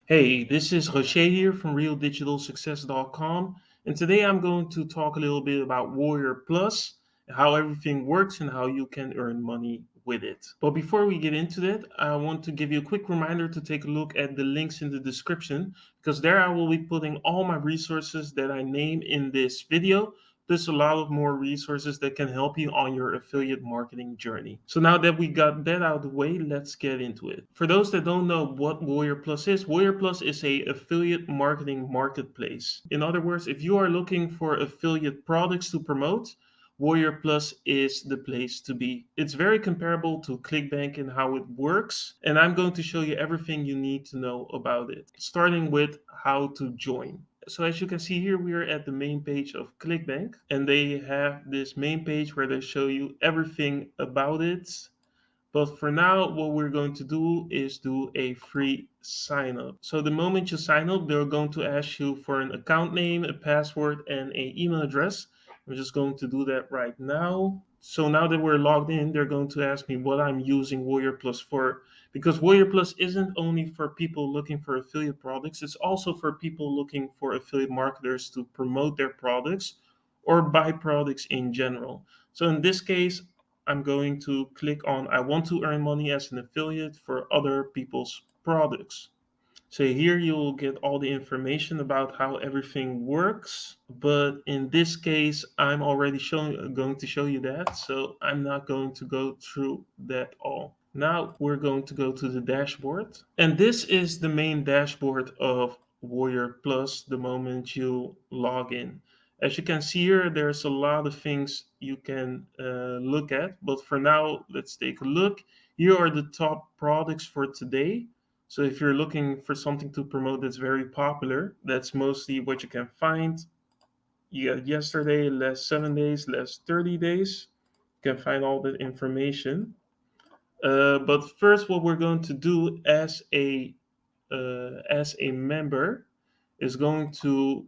Hey, this is Rocher here from RealDigitalSuccess.com, and today I'm going to talk a little bit about Warrior Plus, how everything works, and how you can earn money with it. But before we get into that, I want to give you a quick reminder to take a look at the links in the description because there I will be putting all my resources that I name in this video. There's a lot of more resources that can help you on your affiliate marketing journey. So now that we got that out of the way, let's get into it. For those that don't know what Warrior Plus is, Warrior Plus is a affiliate marketing marketplace. In other words, if you are looking for affiliate products to promote, Warrior Plus is the place to be. It's very comparable to ClickBank in how it works, and I'm going to show you everything you need to know about it, starting with how to join. So as you can see here, we are at the main page of ClickBank, and they have this main page where they show you everything about it. But for now, what we're going to do is do a free sign up. So the moment you sign up, they're going to ask you for an account name, a password, and an email address. I'm just going to do that right now. So now that we're logged in, they're going to ask me what I'm using Warrior Plus for. Because Warrior Plus isn't only for people looking for affiliate products, it's also for people looking for affiliate marketers to promote their products or buy products in general. So in this case, I'm going to click on I want to earn money as an affiliate for other people's products. So here you will get all the information about how everything works. But in this case, I'm already going to show you that. So I'm not going to go through that all. Now we're going to go to the dashboard. And this is the main dashboard of Warrior Plus the moment you log in. As you can see here, there's a lot of things you can look at. But for now, let's take a look. Here are the top products for today. So if you're looking for something to promote that's very popular, that's mostly what you can find. You got yesterday, last 7 days, last 30 days. You can find all the information. But first, what we're going to do as a member is going to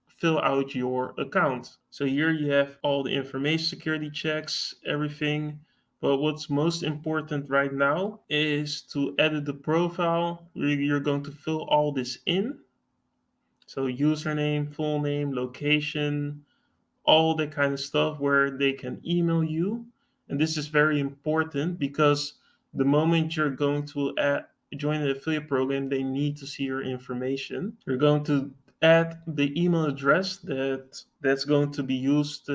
fill out your account. So here you have all the information, security checks, everything. But what's most important right now is to edit the profile. You're going to fill all this in. So username, full name, location, all that kind of stuff where they can email you. And this is very important because the moment you're going to join the affiliate program, they need to see your information. You're going to add the email address that's going to be used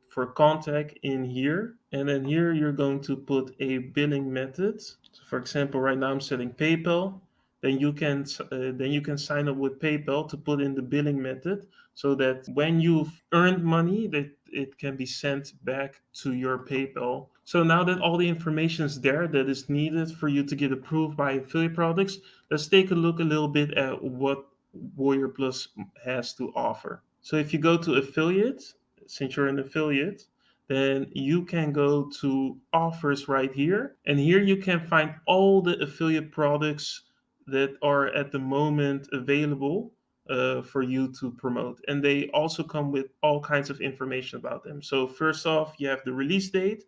for contact in here. And then here you're going to put a billing method. So for example, right now I'm setting PayPal. Then you can sign up with PayPal to put in the billing method so that when you've earned money that it can be sent back to your PayPal. So now that all the information is there that is needed for you to get approved by affiliate products, let's take a look a little bit at what Warrior Plus has to offer. So if you go to affiliate, since you're an affiliate, then you can go to offers right here. And here you can find all the affiliate products that are at the moment available for you to promote. And they also come with all kinds of information about them. So, first off, you have the release date.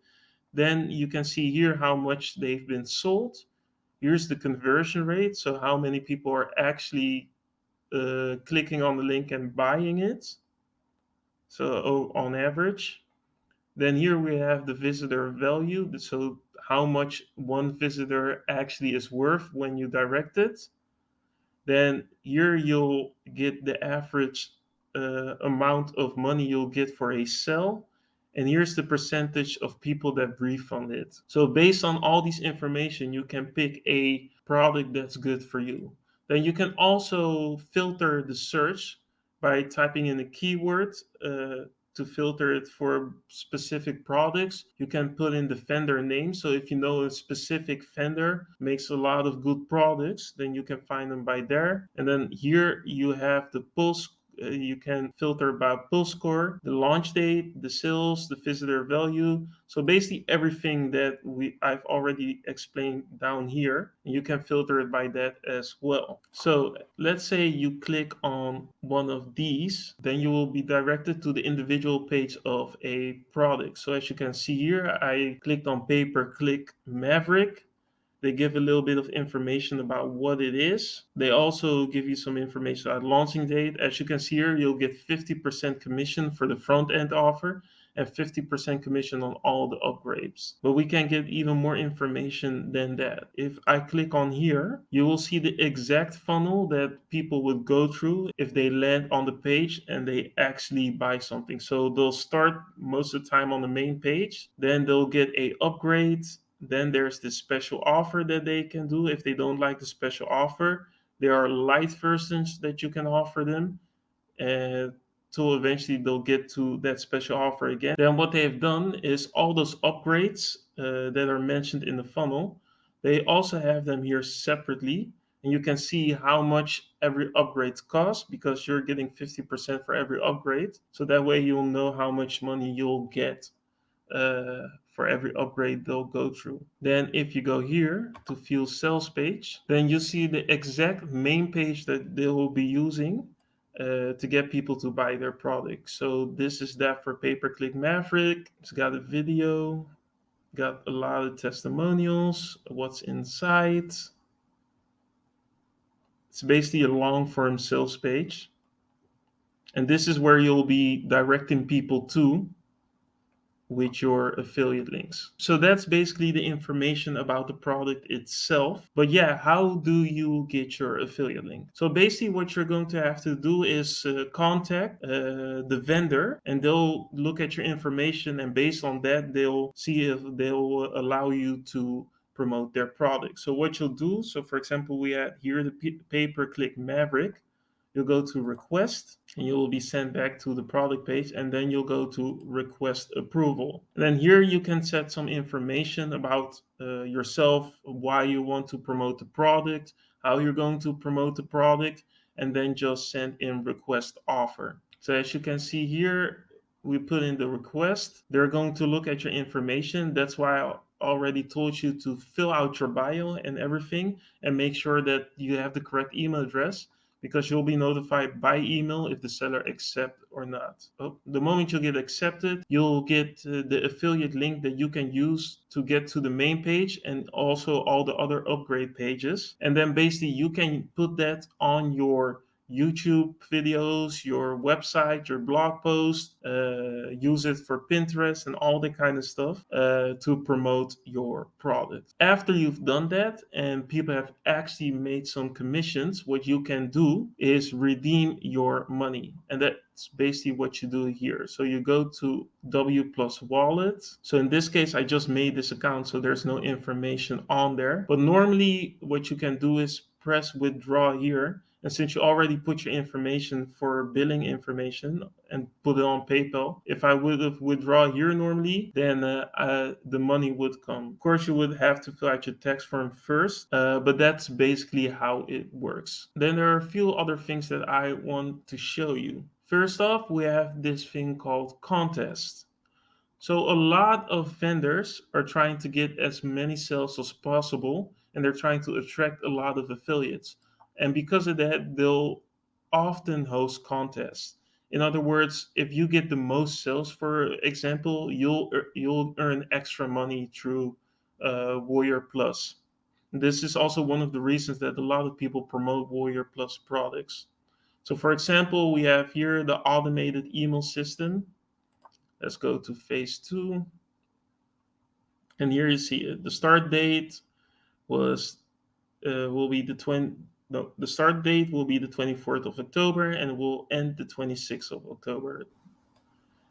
Then you can see here how much they've been sold. Here's the conversion rate. So, how many people are actually clicking on the link and buying it. So, on average. Then here we have the visitor value. So, how much one visitor actually is worth when you direct it. Then here you'll get the average amount of money you'll get for a sell. And here's the percentage of people that refund it. So based on all these information, you can pick a product that's good for you. Then you can also filter the search by typing in a keyword to filter it for specific products. You can put in the vendor name. So if you know a specific vendor makes a lot of good products, then you can find them by there. And then here you have the pulse. You can filter by pulse score, the launch date, the sales, the visitor value. So basically everything that I've already explained down here, you can filter it by that as well. So let's say you click on one of these, then you will be directed to the individual page of a product. So as you can see here, I clicked on pay per click Maverick. They give a little bit of information about what it is. They also give you some information about launching date. As you can see here, you'll get 50% commission for the front end offer and 50% commission on all the upgrades. But we can get even more information than that. If I click on here, you will see the exact funnel that people would go through if they land on the page and they actually buy something. So they'll start most of the time on the main page, then they'll get a upgrade. Then there's this special offer that they can do if they don't like the special offer. There are light versions that you can offer them, and till eventually they'll get to that special offer again. Then what they have done is all those upgrades that are mentioned in the funnel, they also have them here separately. And you can see how much every upgrade costs because you're getting 50% for every upgrade. So that way you'll know how much money you'll get for every upgrade they'll go through. Then if you go here to view sales page, then you see the exact main page that they will be using to get people to buy their product. So this is that for pay-per-click Maverick. It's got a video, got a lot of testimonials, what's inside. It's basically a long form sales page. And this is where you'll be directing people to with your affiliate links. So that's basically the information about the product itself. But yeah, how do you get your affiliate link? So basically, what you're going to have to do is contact the vendor, and they'll look at your information, and based on that, they'll see if they'll allow you to promote their product. So what you'll do, so for example, we had here the pay-per-click Maverick. You'll go to request and you will be sent back to the product page, and then you'll go to request approval. And then here you can set some information about yourself, why you want to promote the product, how you're going to promote the product, and then just send in request offer. So as you can see here, we put in the request. They're going to look at your information. That's why I already told you to fill out your bio and everything and make sure that you have the correct email address, because you'll be notified by email if the seller accept or not. Oh, the moment you get accepted, you'll get the affiliate link that you can use to get to the main page and also all the other upgrade pages. And then basically you can put that on your YouTube videos, your website, your blog post, use it for Pinterest and all that kind of stuff to promote your product. After you've done that and people have actually made some commissions, what you can do is redeem your money. And that's basically what you do here. So you go to WPlus Wallet. So in this case, I just made this account, so there's no information on there. But normally what you can do is press withdraw here. And since you already put your information for billing information and put it on PayPal, if I would have withdraw here normally, then the money would come. Of course, you would have to fill out your tax form first, but that's basically how it works. Then there are a few other things that I want to show you. First off, we have this thing called contest. So a lot of vendors are trying to get as many sales as possible, and they're trying to attract a lot of affiliates. And because of that, they'll often host contests. In other words, if you get the most sales, for example, you'll earn extra money through Warrior Plus. This is also one of the reasons that a lot of people promote Warrior Plus products. So, for example, we have here the automated email system. Let's go to phase two. And here you see it. The start date was will be the 20. No, the start date will be the 24th of October and will end the 26th of October.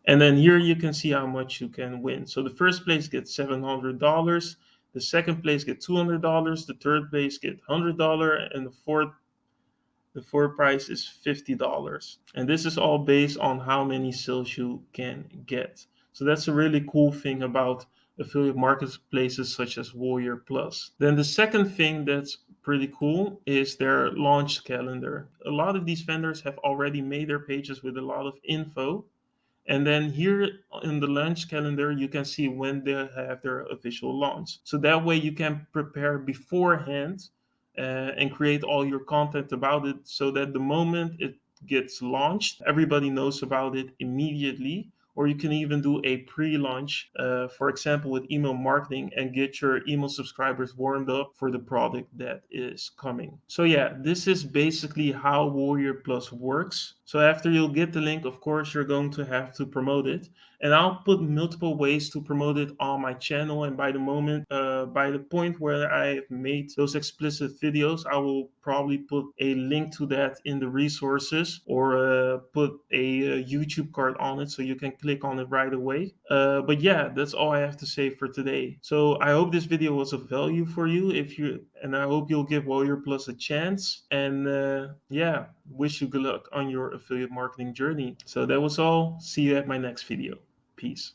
And then here you can see how much you can win. So the first place gets $700, the second place gets $200, the third place gets $100, and the fourth prize is $50. And this is all based on how many sales you can get. So that's a really cool thing about affiliate marketplaces such as Warrior Plus. Then the second thing that's pretty cool is their launch calendar. A lot of these vendors have already made their pages with a lot of info. And then here in the launch calendar, you can see when they have their official launch. So that way you can prepare beforehand and create all your content about it so that the moment it gets launched, everybody knows about it immediately, or you can even do a pre-launch, for example, with email marketing, and get your email subscribers warmed up for the product that is coming. So yeah, this is basically how Warrior Plus works. So after you'll get the link, of course, you're going to have to promote it. And I'll put multiple ways to promote it on my channel. And by the point where I've made those explicit videos, I will probably put a link to that in the resources, or put a YouTube card on it so you can click on it right away. But yeah, that's all I have to say for today. So I hope this video was of value for you. And I hope you'll give Warrior Plus a chance. And yeah, wish you good luck on your affiliate marketing journey. So that was all. See you at my next video. Peace.